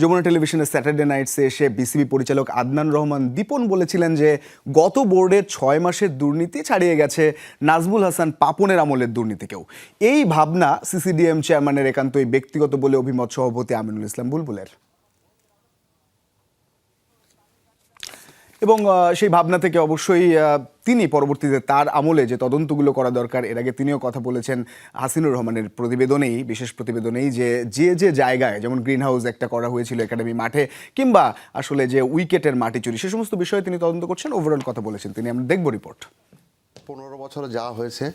যমুনা টেলিভিশনের স্যাটারডে নাইটসে এসে বিসিবি পরিচালক আদনান রহমান দীপন বলেছিলেন যে গত বোর্ডের 6 মাসের দুর্নীতি ছাড়িয়ে গেছে নাজমুল হাসান পাপনের আমলের দুর্নীতিকেও। এই ভাবনা সিসিডিএম চেয়ারম্যানের একান্তই ব্যক্তিগত বলে অভিমত সভাপতি আমিনুল ইসলাম বুলবুলের। এবং সেই ভাবনা থেকে অবশ্যই তিনি পরবর্তীতে তার আমলে যে তদন্তগুলো করা দরকার, এর আগে তিনিও কথা বলেছেন হাসিনুর রহমানের প্রতিবেদনেই, বিশেষ প্রতিবেদনেই, যে জায়গায় যেমন গ্রিন হাউস একটা করা হয়েছিল একাডেমি মাঠে, কিংবা আসলে যে উইকেটের মাটি চুরি, সে সমস্ত বিষয়ে তিনি তদন্ত করছেন, ওভারঅল কথা বলেছেন তিনি। আমরা দেখব রিপোর্ট। 15 বছরে যা হয়েছে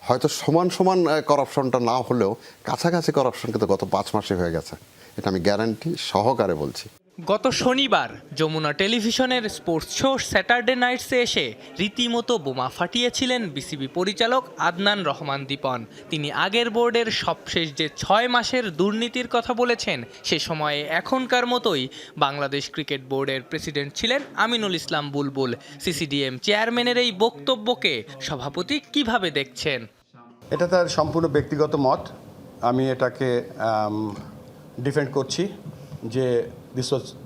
হয়তো সমান সমান করাপশনটা না হলেও কাছাকাছি করাপশন কিন্তু গত 5 মাসে হয়ে গেছে, এটা আমি গ্যারান্টি সহকারে বলছি। গত শনিবার যমুনা টেলিভিশনের স্পোর্টস শো স্যাটারডে নাইটসে এসে রীতিমতো বোমা ফাটিয়েছিলেন বিসিবি পরিচালক আদনান রহমান দীপন। তিনি আগের বোর্ডের সবশেষ যে 6 মাসের দুর্নীতির কথা বলেছেন, সে সময়ে এখনকার মতোই বাংলাদেশ ক্রিকেট বোর্ডের প্রেসিডেন্ট ছিলেন আমিনুল ইসলাম বুলবুল। সিসিডিএম চেয়ারম্যানের এই বক্তব্যকে সভাপতি কিভাবে দেখছেন? এটা তার সম্পূর্ণ ব্যক্তিগত মত। আমি এটাকে ডিফেন্ড করছি যে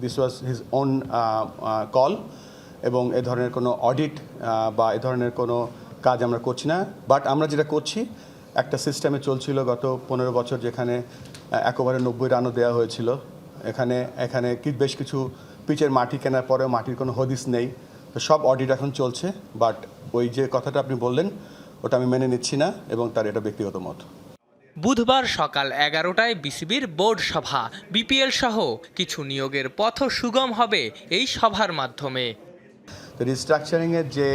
this was his own call, এবং এ ধরনের কোনো অডিট বা এ ধরনের কোনো কাজ আমরা করছি না। বাট আমরা যেটা করছি, একটা সিস্টেমে চলছিল গত 15 বছর, যেখানে একবারে 90 রানও দেওয়া হয়েছিল। এখানে বেশ কিছু পিচের মাটি কেনার পরেও মাটির কোনো হদিস নেই। তো সব অডিট এখন চলছে। বাট ওই যে কথাটা আপনি বললেন, ওটা আমি মেনে নিচ্ছি না, এবং তার এটা ব্যক্তিগত মত। বুধবার সকাল 11টায় বিসিবির বোর্ড সভা। বিপিএল সহ কিছু নিয়োগের পথও সুগম হবে এই সভার মাধ্যমে। তো রিস্ট্রাকচারিংয়ের যে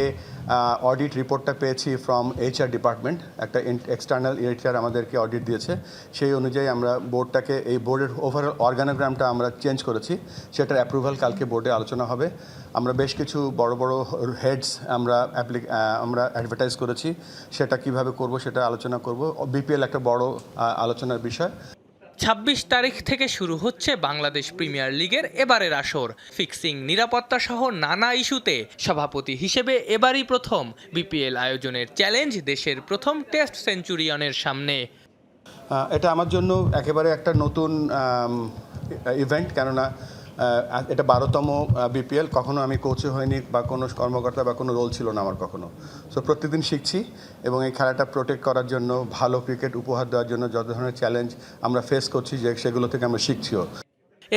অডিট রিপোর্টটা পেয়েছি ফ্রম এইচআর ডিপার্টমেন্ট, একটা এক্সটার্নাল এইচআর আমাদেরকে অডিট দিয়েছে, সেই অনুযায়ী আমরা বোর্ডটাকে, এই বোর্ডের ওভারঅল অর্গানোগ্রামটা আমরা চেঞ্জ করেছি। সেটার অ্যাপ্রুভাল কালকে বোর্ডে আলোচনা হবে। আমরা বেশ কিছু বড় বড় হেডস আমরা অ্যাডভার্টাইজ করেছি, সেটা কিভাবে করব সেটা আলোচনা করব। বিপিএল একটা বড় আলোচনার বিষয়। 26 তারিখ থেকে শুরু হচ্ছে বাংলাদেশ প্রিমিয়ার লিগের এবারের আসর। ফিক্সিং, নিরাপত্তা সহ নানা ইস্যুতে সভাপতি হিসেবে এবারই প্রথম বিপিএল আয়োজনের চ্যালেঞ্জ দেশের প্রথম টেস্ট সেঞ্চুরিয়নের সামনে। এটা আমার জন্য একেবারে একটা নতুন ইভেন্ট, কেননা এটা 12তম বিপিএল। কখনো আমি কোচে হইনি, বা কোনো কর্মকর্তা বা কোনো রোল ছিল না আমার কখনো। সো প্রতিদিন শিখছি, এবং এই খেলাটা প্রোটেক্ট করার জন্য, ভালো ক্রিকেট উপহার দেওয়ার জন্য যত ধরনের চ্যালেঞ্জ আমরা ফেস করছি, সেগুলো থেকে আমরা শিখছিও।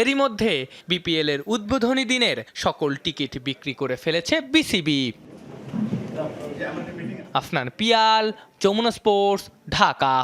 এরই মধ্যে বিপিএল এর উদ্বোধনী দিনের সকল টিকিট বিক্রি করে ফেলেছে বিসিবি। আফনান পিয়াল, যমুনা স্পোর্টস, ঢাকা।